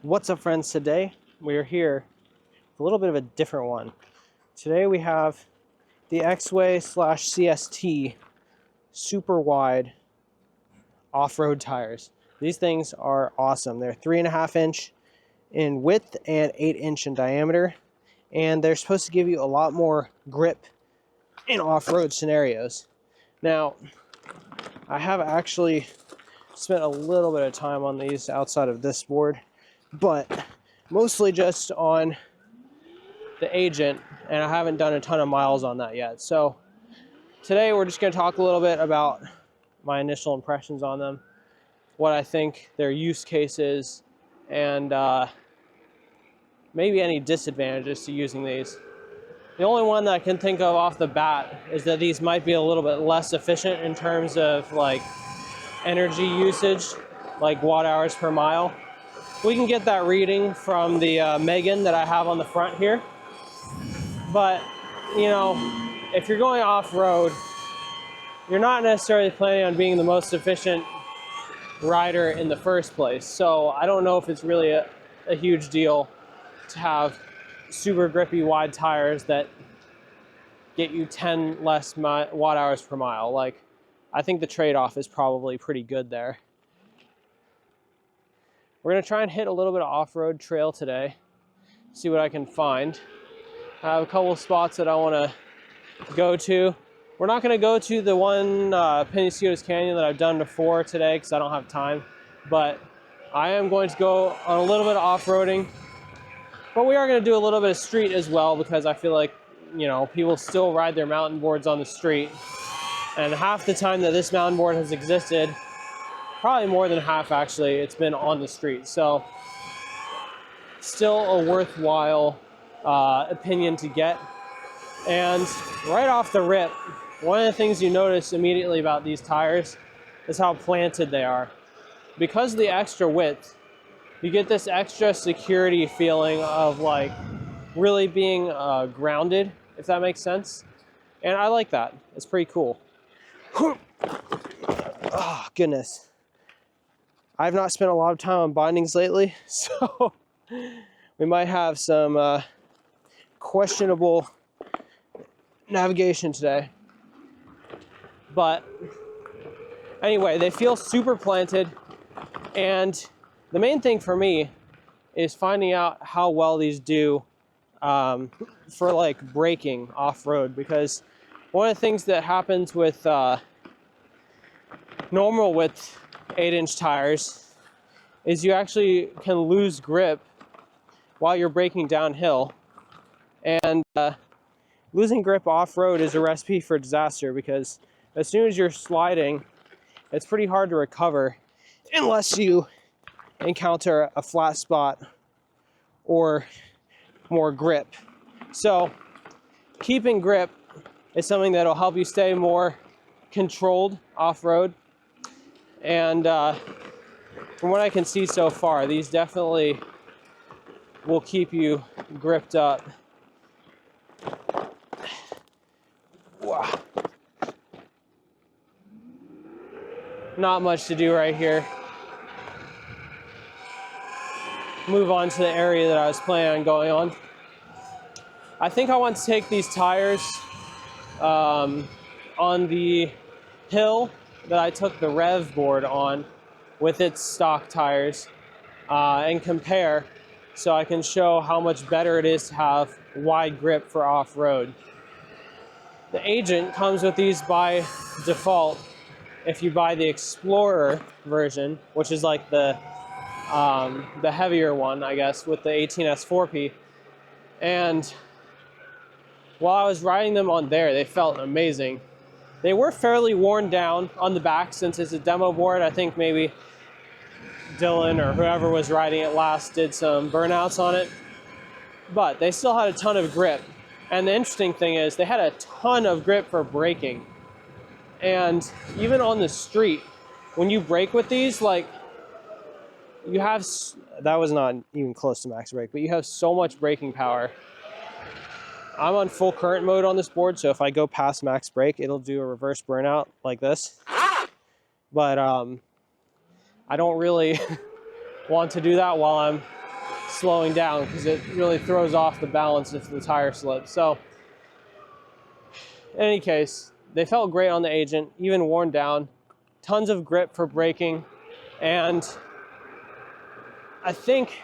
What's up, friends? Today we are here with a little bit of a different one. Today we have the Exway / CST super wide off-road tires. These things are awesome. They're 3.5 inch in width and 8 inch in diameter, and they're supposed to give you a lot more grip in off-road scenarios. Now, I have actually spent a little bit of time on these outside of this board, but mostly just on the Agent, and I haven't done a ton of miles on that yet. So today we're just going to talk a little bit about my initial impressions on them, what I think their use case is, and maybe any disadvantages to using these. The only one that I can think of off the bat is that these might be a little bit less efficient in terms of like energy usage, like watt hours per mile. We can get that reading from the Megan that I have on the front here. But, you know, if you're going off-road, you're not necessarily planning on being the most efficient rider in the first place. So I don't know if it's really a huge deal to have super grippy wide tires that get you 10 less watt hours per mile. Like, I think the trade-off is probably pretty good there. We're going to try and hit a little bit of off-road trail today, see what I can find. I have a couple of spots that I want to go to. We're not going to go to the one Penasquitos Canyon that I've done before today because I don't have time, but I am going to go on a little bit of off-roading. But we are going to do a little bit of street as well because I feel like, you know, people still ride their mountain boards on the street. And half the time that this mountain board has existed, probably more than half actually, it's been on the street. So still a worthwhile opinion to get. And right off the rip, one of the things you notice immediately about these tires is how planted they are. Because of the extra width, you get this extra security feeling of like really being grounded, if that makes sense. And I like that. It's pretty cool. Oh, goodness. I've not spent a lot of time on bindings lately, so we might have some questionable navigation today. But anyway, they feel super planted, and the main thing for me is finding out how well these do for like braking off-road, because one of the things that happens with normal width 8-inch tires is you actually can lose grip while you're braking downhill, and losing grip off-road is a recipe for disaster because as soon as you're sliding, it's pretty hard to recover unless you encounter a flat spot or more grip. So keeping grip is something that'll help you stay more controlled off-road. And from what I can see so far, these definitely will keep you gripped up. Wow. Not much to do right here. Move on to the area that I was planning on going on. I think I want to take these tires on the hill that I took the Rev board on with its stock tires and compare, so I can show how much better it is to have wide grip for off-road. The Agent comes with these by default if you buy the Explorer version, which is like the heavier one, I guess, with the 18S 4P. And while I was riding them on there, they felt amazing. They were fairly worn down on the back since it's a demo board. I think maybe Dylan or whoever was riding it last did some burnouts on it, but they still had a ton of grip. And the interesting thing is they had a ton of grip for braking. And even on the street, when you brake with these, like, you have, that was not even close to max brake, but you have so much braking power. I'm on full current mode on this board, so if I go past max brake, it'll do a reverse burnout like this. But I don't really want to do that while I'm slowing down because it really throws off the balance if the tire slips. So in any case, they felt great on the Agent, even worn down, tons of grip for braking, and I think,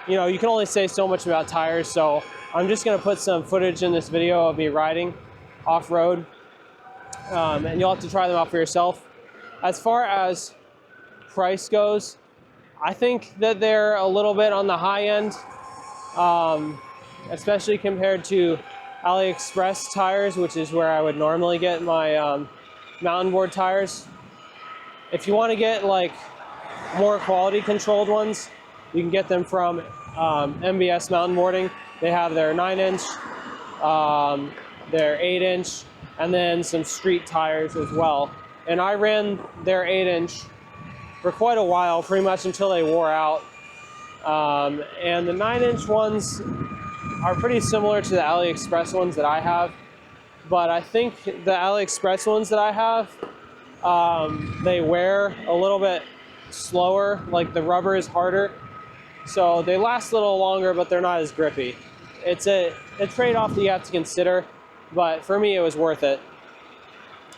you know, you can only say so much about tires, so I'm just gonna put some footage in this video of me riding off-road, and you'll have to try them out for yourself. As far as price goes, I think that they're a little bit on the high end, especially compared to AliExpress tires, which is where I would normally get my Mountainboard tires. If you want to get like more quality controlled ones, you can get them from MBS Mountainboarding. They have their 9-inch, their 8-inch, and then some street tires as well. And I ran their 8-inch for quite a while, pretty much until they wore out. And the 9-inch ones are pretty similar to the AliExpress ones that I have, but I think the AliExpress ones that I have, they wear a little bit slower, like the rubber is harder, so they last a little longer, but they're not as grippy. It's a trade-off that you have to consider, but for me it was worth it.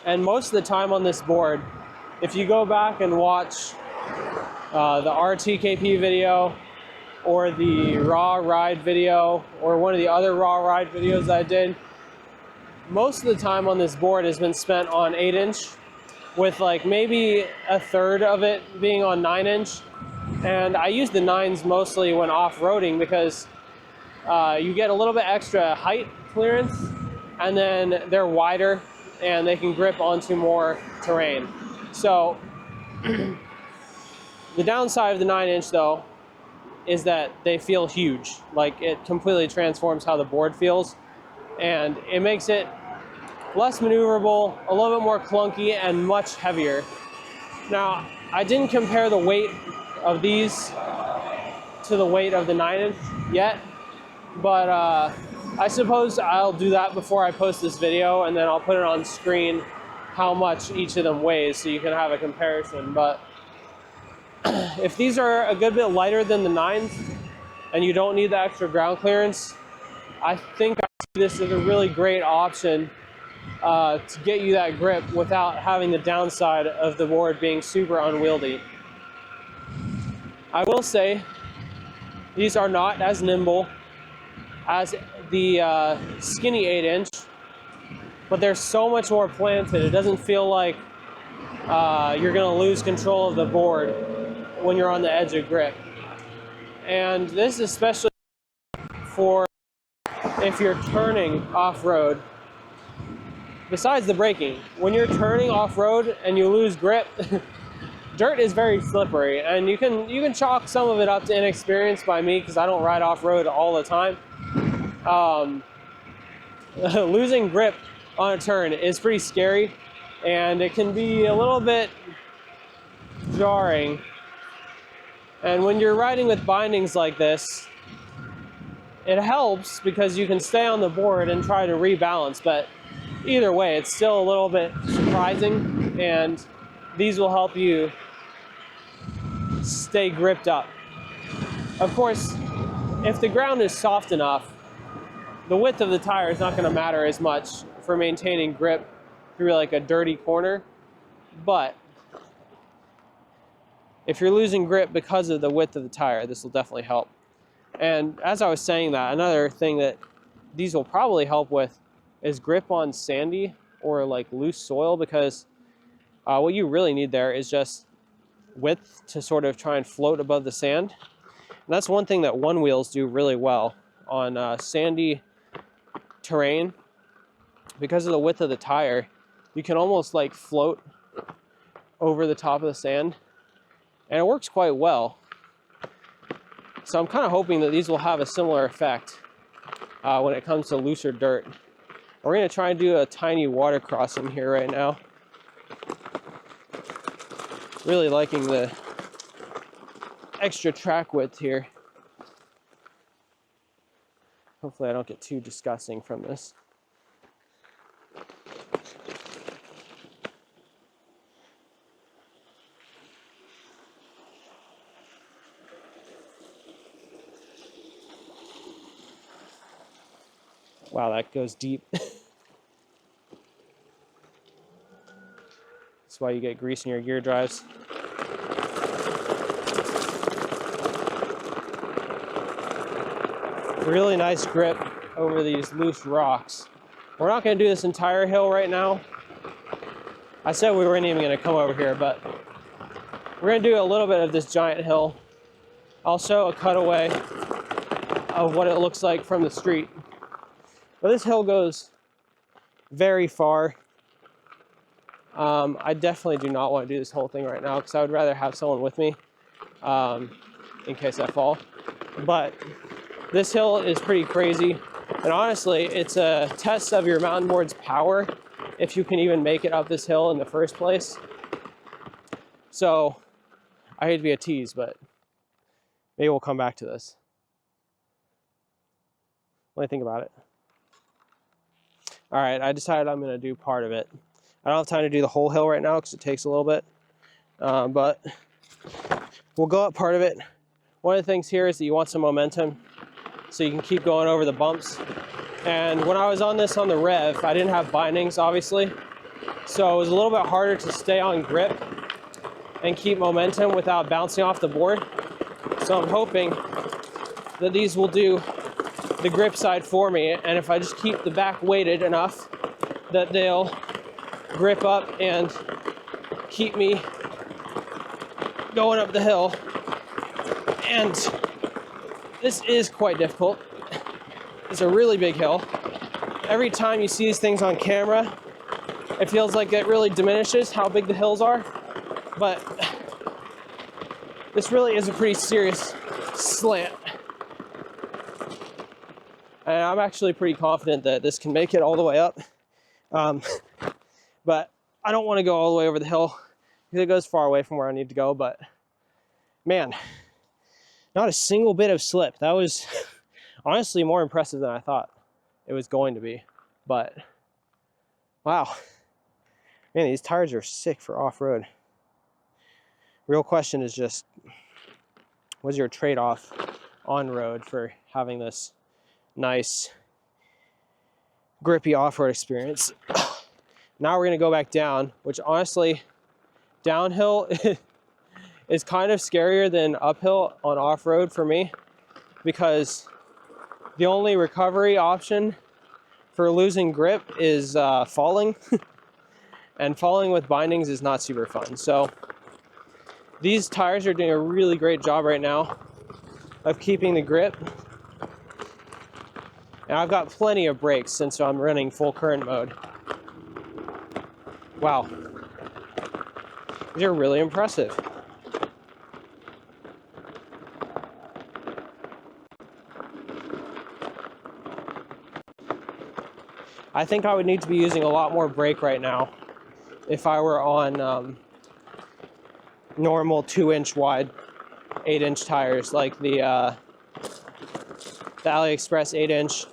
And most of the time on this board, if you go back and watch the RTKP video or the raw ride video or one of the other raw ride videos I did, most of the time on this board has been spent on 8-inch, with like maybe a third of it being on 9-inch. And I use the 9s mostly when off-roading because you get a little bit extra height clearance, and then they're wider and they can grip onto more terrain. So the downside of the 9-inch though is that they feel huge. Like, it completely transforms how the board feels, and it makes it less maneuverable, a little bit more clunky, and much heavier. Now, I didn't compare the weight of these to the weight of the 9-inch yet, but I suppose I'll do that before I post this video, and then I'll put it on screen how much each of them weighs so you can have a comparison. But if these are a good bit lighter than the 9s and you don't need the extra ground clearance, I think I see this as a really great option to get you that grip without having the downside of the board being super unwieldy. I will say these are not as nimble as the skinny 8-inch, but they're so much more planted. It doesn't feel like you're going to lose control of the board when you're on the edge of grip. And this is especially for if you're turning off-road. Besides the braking, when you're turning off-road and you lose grip, dirt is very slippery, and you can chalk some of it up to inexperience by me because I don't ride off-road all the time. Losing grip on a turn is pretty scary, and it can be a little bit jarring. And when you're riding with bindings like this, it helps because you can stay on the board and try to rebalance, but either way, it's still a little bit surprising, and these will help you stay gripped up. Of course, if the ground is soft enough, the width of the tire is not going to matter as much for maintaining grip through like a dirty corner, but if you're losing grip because of the width of the tire, this will definitely help. And as I was saying that, another thing that these will probably help with is grip on sandy or like loose soil, because what you really need there is just width to sort of try and float above the sand. And that's one thing that one wheels do really well on sandy terrain. Because of the width of the tire, you can almost like float over the top of the sand, and it works quite well. So I'm kind of hoping that these will have a similar effect when it comes to looser dirt. We're going to try and do a tiny water crossing here right now. Really liking the extra track width here. Hopefully I don't get too disgusting from this. Wow, that goes deep. That's why you get grease in your gear drives. Really nice grip over these loose rocks. We're not going to do this entire hill right now. I said we weren't even going to come over here, but we're going to do a little bit of this giant hill. I'll show a cutaway of what it looks like from the street. But this hill goes very far. I definitely do not want to do this whole thing right now because I would rather have someone with me in case I fall. But this hill is pretty crazy. And honestly, it's a test of your mountain board's power if you can even make it up this hill in the first place. So I hate to be a tease, but maybe we'll come back to this. What do you think about it? All right, I decided I'm going to do part of it. I don't have time to do the whole hill right now because it takes a little bit, but we'll go up part of it. One of the things here is that you want some momentum so you can keep going over the bumps. And when I was on this on the Rev, I didn't have bindings, obviously, so it was a little bit harder to stay on grip and keep momentum without bouncing off the board. So I'm hoping that these will do the grip side for me, and if I just keep the back weighted enough that they'll grip up and keep me going up the hill. And this is quite difficult. It's a really big hill. Every time you see these things on camera, it feels like it really diminishes how big the hills are, but this really is a pretty serious slant. And I'm actually pretty confident that this can make it all the way up. But I don't want to go all the way over the hill because it goes far away from where I need to go. But man, not a single bit of slip. That was honestly more impressive than I thought it was going to be. But wow, man, these tires are sick for off-road. Real question is just, what's your trade-off on road for having this nice grippy off-road experience? Now we're going to go back down, which honestly, downhill is kind of scarier than uphill on off-road for me, because the only recovery option for losing grip is falling, and falling with bindings is not super fun. So these tires are doing a really great job right now of keeping the grip. And I've got plenty of brakes since I'm running full current mode. Wow. These are really impressive. I think I would need to be using a lot more brake right now if I were on normal 2-inch wide 8-inch tires like the AliExpress 8-inch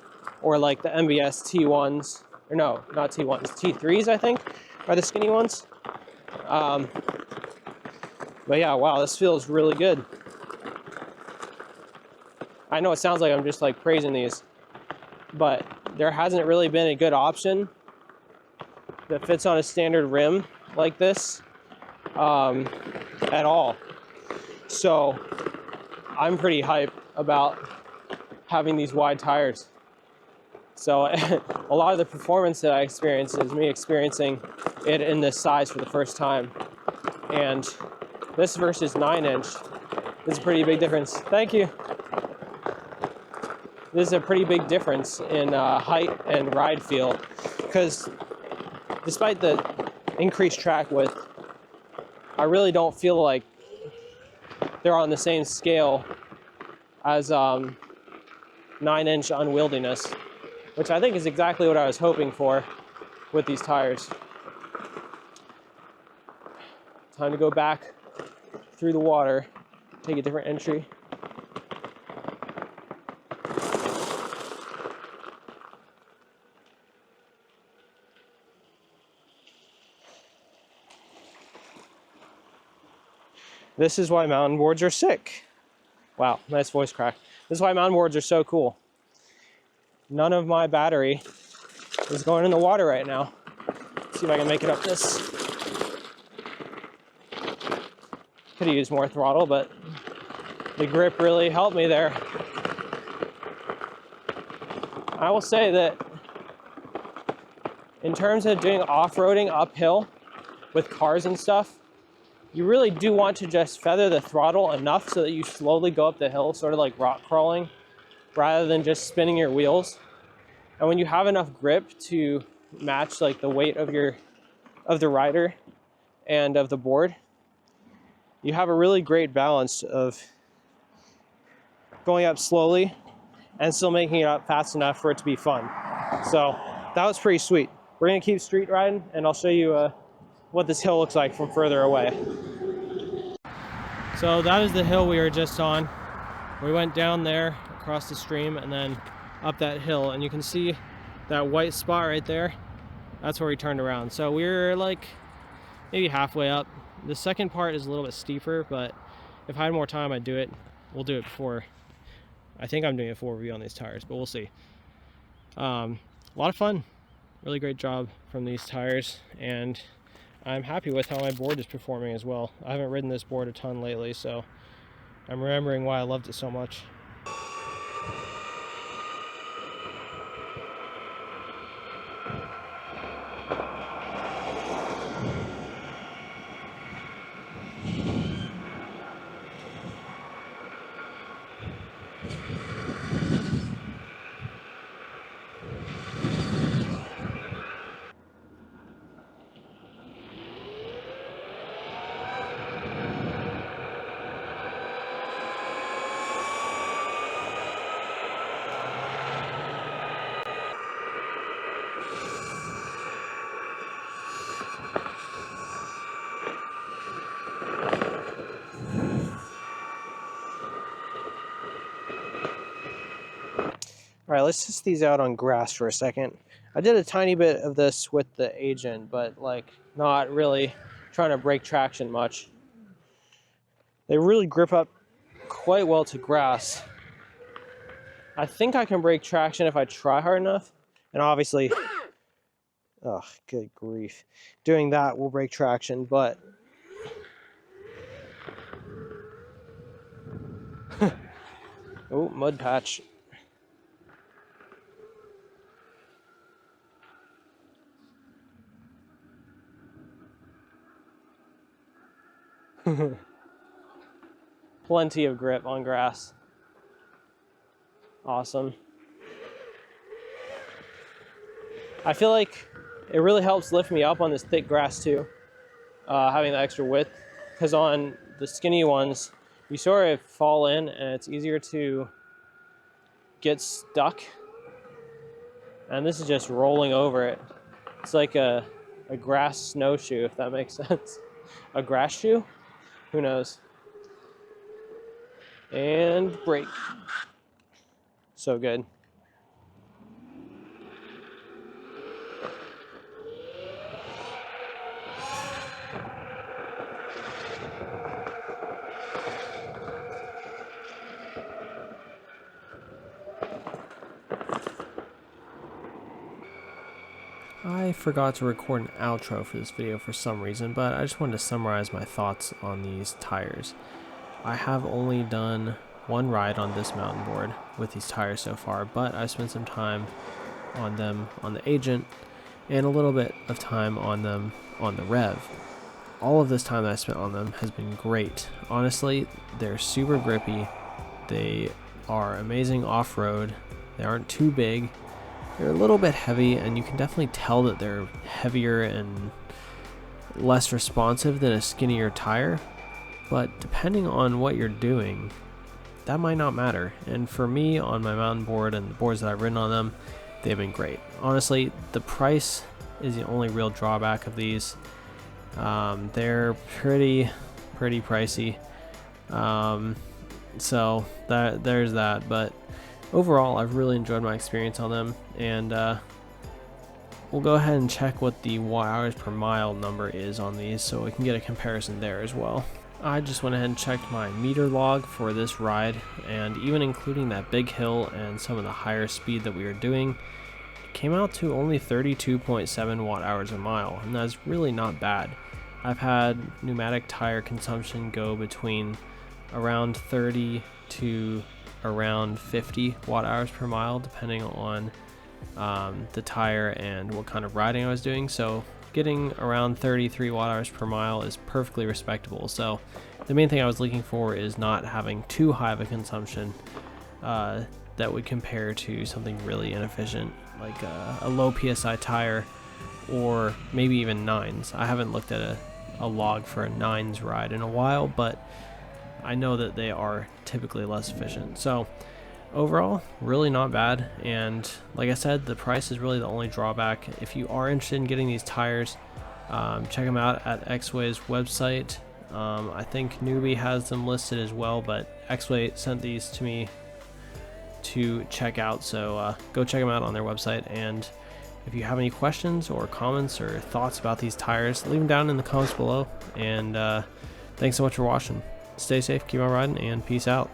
or like the MBS T1s, or no, not T1s, T3s I think are the skinny ones. But yeah, wow, this feels really good. I know it sounds like I'm just like praising these, but there hasn't really been a good option that fits on a standard rim like this at all. So I'm pretty hyped about having these wide tires. So a lot of the performance that I experience is me experiencing it in this size for the first time. And this versus 9-inch is a pretty big difference. Thank you. This is a pretty big difference in height and ride feel, because despite the increased track width, I really don't feel like they're on the same scale as 9-inch unwieldiness, which I think is exactly what I was hoping for with these tires. Time to go back through the water, take a different entry. This is why mountain boards are sick. Wow, nice voice crack. This is why mountain boards are so cool. none of my battery is going in the water right now. Let's see if I can make it up this. Could have used more throttle, but the grip really helped me there. I will say that in terms of doing off-roading uphill with cars and stuff, you really do want to just feather the throttle enough so that you slowly go up the hill, sort of like rock crawling, rather than just spinning your wheels. And when you have enough grip to match like the weight of the rider and of the board, you have a really great balance of going up slowly and still making it up fast enough for it to be fun. So that was pretty sweet. We're gonna keep street riding, and I'll show you what this hill looks like from further away. So that is the hill we were just on. We went down there across the stream and then up that hill, and you can see that white spot right there. That's where we turned around. So we're like maybe halfway up. The second part is a little bit steeper, but if I had more time, I'd do it. We'll do it before. I think I'm doing a full review on these tires, but we'll see. A lot of fun. Really great job from these tires, and I'm happy with how my board is performing as well. I haven't ridden this board a ton lately, so I'm remembering why I loved it so much. All right, let's test these out on grass for a second. I did a tiny bit of this with the Agent, but like not really trying to break traction much. They really grip up quite well to grass. I think I can break traction if I try hard enough. And obviously, oh, good grief. Doing that will break traction, but oh, mud patch. Plenty of grip on grass. Awesome. I feel like it really helps lift me up on this thick grass too, having the extra width, because on the skinny ones, you sort of fall in and it's easier to get stuck. And this is just rolling over it. It's like a grass snowshoe, if that makes sense. A grass shoe? Who knows? And brake. So good. I forgot to record an outro for this video for some reason, but I just wanted to summarize my thoughts on these tires. I have only done one ride on this mountain board with these tires so far, but I spent some time on them on the Agent and a little bit of time on them on the Rev. All of this time that I spent on them has been great. Honestly, they're super grippy. They are amazing off-road. They aren't too big. They're a little bit heavy, and you can definitely tell that they're heavier and less responsive than a skinnier tire. But depending on what you're doing, that might not matter. And for me, on my mountain board and the boards that I've ridden on them, they've been great. Honestly, the price is the only real drawback of these. They're pretty pricey. So there's that. But overall, I've really enjoyed my experience on them, and we'll go ahead and check what the watt hours per mile number is on these so we can get a comparison there as well. I just went ahead and checked my meter log for this ride, and even including that big hill and some of the higher speed that we were doing, it came out to only 32.7 watt hours a mile, and that's really not bad. I've had pneumatic tire consumption go between around 30 to around 50 watt hours per mile, depending on the tire and what kind of riding I was doing. So getting around 33 watt hours per mile is perfectly respectable. So the main thing I was looking for is not having too high of a consumption that would compare to something really inefficient like a low PSI tire, or maybe even 9s. I haven't looked at a log for a 9s ride in a while, but I know that they are typically less efficient. So overall, really not bad. And like I said, the price is really the only drawback. If you are interested in getting these tires, check them out at Exway's website. I think Newbie has them listed as well, but Exway sent these to me to check out, so go check them out on their website. And if you have any questions or comments or thoughts about these tires, leave them down in the comments below. And thanks so much for watching. Stay safe, keep on riding, and peace out.